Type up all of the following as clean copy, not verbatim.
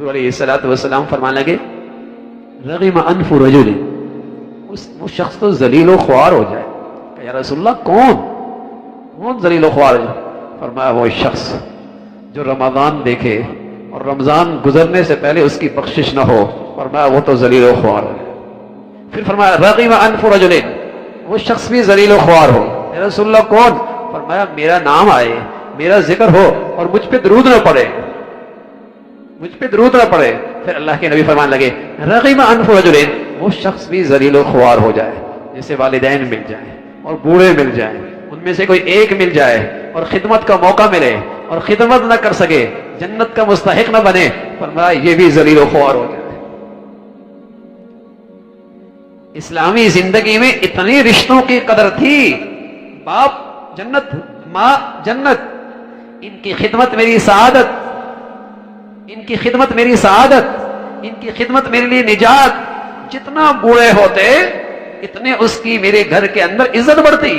حضور علیہ الصلوۃ والسلام فرمانے لگے رغم انف رجل، وہ شخص تو ذلیل و خوار ہو جائے. کہ یا رسول اللہ کون ذلیل و خوار ہے؟ فرمایا وہ شخص جو رمضان دیکھے اور رمضان گزرنے سے پہلے اس کی بخشش نہ ہو. فرمایا وہ تو ذلیل و خوار ہے. پھر فرمایا رغم انف رجل، وہ شخص بھی ذلیل و خوار ہو. یا رسول اللہ کون؟ فرمایا میرا نام آئے، میرا ذکر ہو اور مجھ پہ درود نہ پڑے، مجھ پہ درود نہ پڑے. پھر اللہ کے نبی فرمان لگے رغم انف رجل، وہ شخص بھی ذلیل و خوار ہو جائے جسے والدین مل جائیں اور بوڑھے مل جائیں، ان میں سے کوئی ایک مل جائے اور خدمت کا موقع ملے اور خدمت نہ کر سکے، جنت کا مستحق نہ بنے. فرمایا یہ بھی ذلیل و خوار ہو جائے. اسلامی زندگی میں اتنی رشتوں کی قدر تھی. باپ جنت، ماں جنت، ان کی خدمت میری سعادت، ان کی خدمت میری سعادت، ان کی خدمت میرے لیے نجات. جتنا بوڑھے ہوتے اتنے اس کی میرے گھر کے اندر عزت بڑھتی،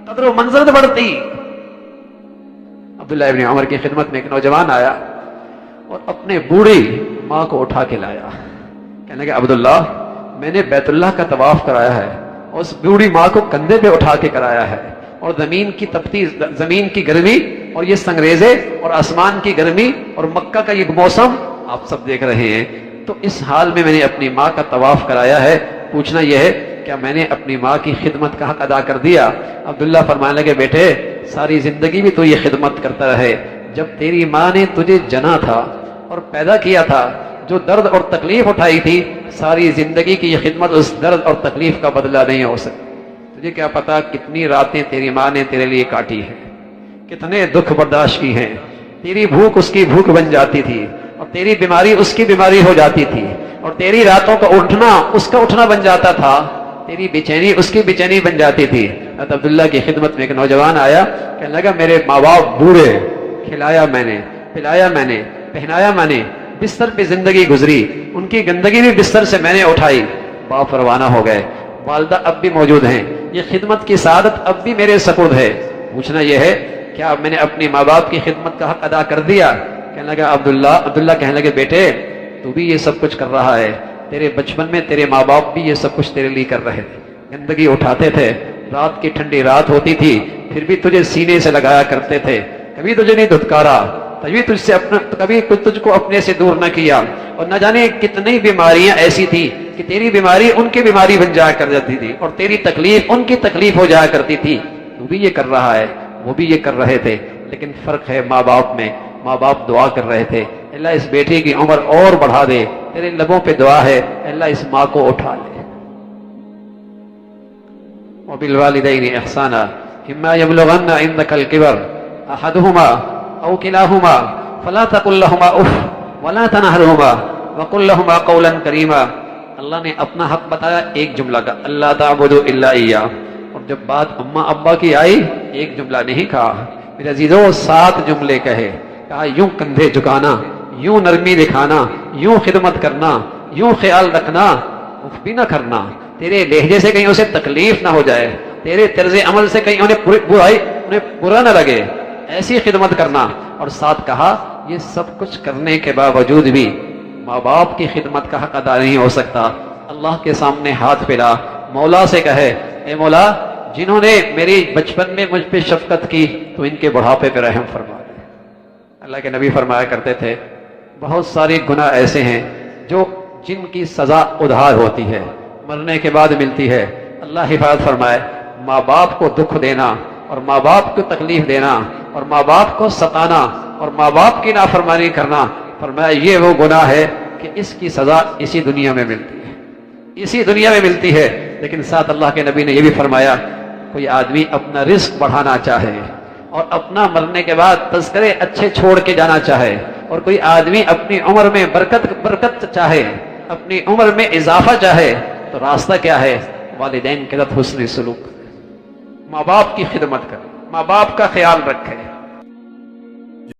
قدر و منزلت بڑھتی. عبداللہ ابن عمر کی خدمت میں ایک نوجوان آیا اور اپنے بوڑھی ماں کو اٹھا کے لایا. کہنے لگا عبداللہ میں نے بیت اللہ کا طواف کرایا ہے اور اس بوڑھی ماں کو کندھے پہ اٹھا کے کرایا ہے، اور زمین کی تپتی زمین کی گرمی اور یہ سنگریزے اور آسمان کی گرمی اور مکہ کا یہ موسم آپ سب دیکھ رہے ہیں، تو اس حال میں نے اپنی ماں کا طواف کرایا ہے. پوچھنا یہ ہے کیا میں نے اپنی ماں کی خدمت کا حق ادا کر دیا؟ عبداللہ فرمانے لگے بیٹے ساری زندگی بھی تو یہ خدمت کرتا رہے. جب تیری ماں نے تجھے جنا تھا اور پیدا کیا تھا، جو درد اور تکلیف اٹھائی تھی، ساری زندگی کی یہ خدمت اس درد اور تکلیف کا بدلہ نہیں ہو سکتی. تجھے کیا پتا کتنی راتیں تیری ماں نے تیرے لیے کاٹی ہیں، کتنے دکھ برداشت کی ہیں. تیری بھوک اس کی بھوک بن جاتی تھی اور تیری بیماری اس کی بیماری ہو جاتی تھی، اور تیری راتوں کا اٹھنا اس کا اٹھنا بن جاتا تھا، تیری بے چینی اس کی بے چینی بن جاتی تھی. حضرت عبداللہ کی خدمت میں ایک نوجوان آیا، کہنے لگا میرے ماں باپ بوڑھے، کھلایا میں نے، پلایا میں نے، پہنایا میں نے، بستر پہ زندگی گزری، ان کی گندگی بھی بستر سے میں نے اٹھائی. باپ روانہ ہو گئے، والدہ اب بھی موجود ہیں، یہ خدمت کی سعادت اب بھی میرے سپرد ہے. پوچھنا یہ ہے کیا میں نے اپنی ماں باپ کی خدمت کا حق ادا کر دیا؟ کہنے لگا عبداللہ کہنے لگے بیٹے تو بھی یہ سب کچھ کر رہا ہے. تیرے بچپن میں تیرے ماں باپ بھی یہ سب کچھ تیرے لیے کر رہے تھے، گندگی اٹھاتے تھے، رات کی ٹھنڈی رات ہوتی تھی پھر بھی تجھے سینے سے لگایا کرتے تھے، کبھی تجھے نہیں دھتکارا، کبھی تجھ کو اپنے سے دور نہ کیا. اور نہ جانے کتنی بیماریاں ایسی تھی کہ تیری بیماری ان کی بیماری بن جایا کر جاتی تھی اور تیری تکلیف ان کی تکلیف ہو جایا کرتی تھی. تو بھی یہ کر رہا ہے، وہ بھی یہ کر رہے تھے، لیکن فرق ہے ماں باپ میں. ماں باپ دعا کر رہے تھے اللہ اس بیٹے کی عمر اور بڑھا دے، تیرے لبوں پہ دعا ہے اللہ اس ماں کو اٹھا لے. وبالوالدین احسانا اما یبلغن عندک الکبر احدهما او کلاهما فلا تقل لهما اف ولا تنهرهما وقل لهما قولا کریما. اللہ نے اپنا حق بتایا ایک جملہ کا، اللہ تعبدوا الا اياه، اور جب بات اماں ابا کی آئی ایک جملہ نہیں کہا میرے عزیزو، 7 جملے کہے. کہا یوں کندھے جھکانا، یوں نرمی دکھانا، یوں خدمت کرنا، یوں خیال رکھنا، اف بھی نہ کرنا، تیرے لہجے سے کہیں اسے تکلیف نہ ہو جائے، تیرے طرز عمل سے کہیں انہیں برا نہ لگے، ایسی خدمت کرنا. اور ساتھ کہا یہ سب کچھ کرنے کے باوجود بھی ماں باپ کی خدمت کا حق ادا نہیں ہو سکتا. اللہ کے سامنے ہاتھ پھیلا، مولا سے کہے اے مولا جنہوں نے میری بچپن میں مجھ پہ شفقت کی تو ان کے بڑھاپے پہ رحم فرما دے. اللہ کے نبی فرمایا کرتے تھے بہت سارے گناہ ایسے ہیں جن کی سزا ادھار ہوتی ہے، مرنے کے بعد ملتی ہے. اللہ حفاظت فرمائے، ماں باپ کو دکھ دینا اور ماں باپ کو تکلیف دینا اور ماں باپ کو ستانا اور ماں باپ کی نافرمانی کرنا، فرمایا یہ وہ گناہ ہے کہ اس کی سزا اسی دنیا میں ملتی ہے، اسی دنیا میں ملتی ہے. لیکن ساتھ اللہ کے نبی نے یہ بھی فرمایا کوئی آدمی اپنا رزق بڑھانا چاہے اور اپنا مرنے کے بعد تذکرے اچھے چھوڑ کے جانا چاہے، اور کوئی آدمی اپنی عمر میں برکت چاہے، اپنی عمر میں اضافہ چاہے، تو راستہ کیا ہے؟ والدین کے ساتھ حسن سلوک، ماں باپ کی خدمت کرے، ماں باپ کا خیال رکھے.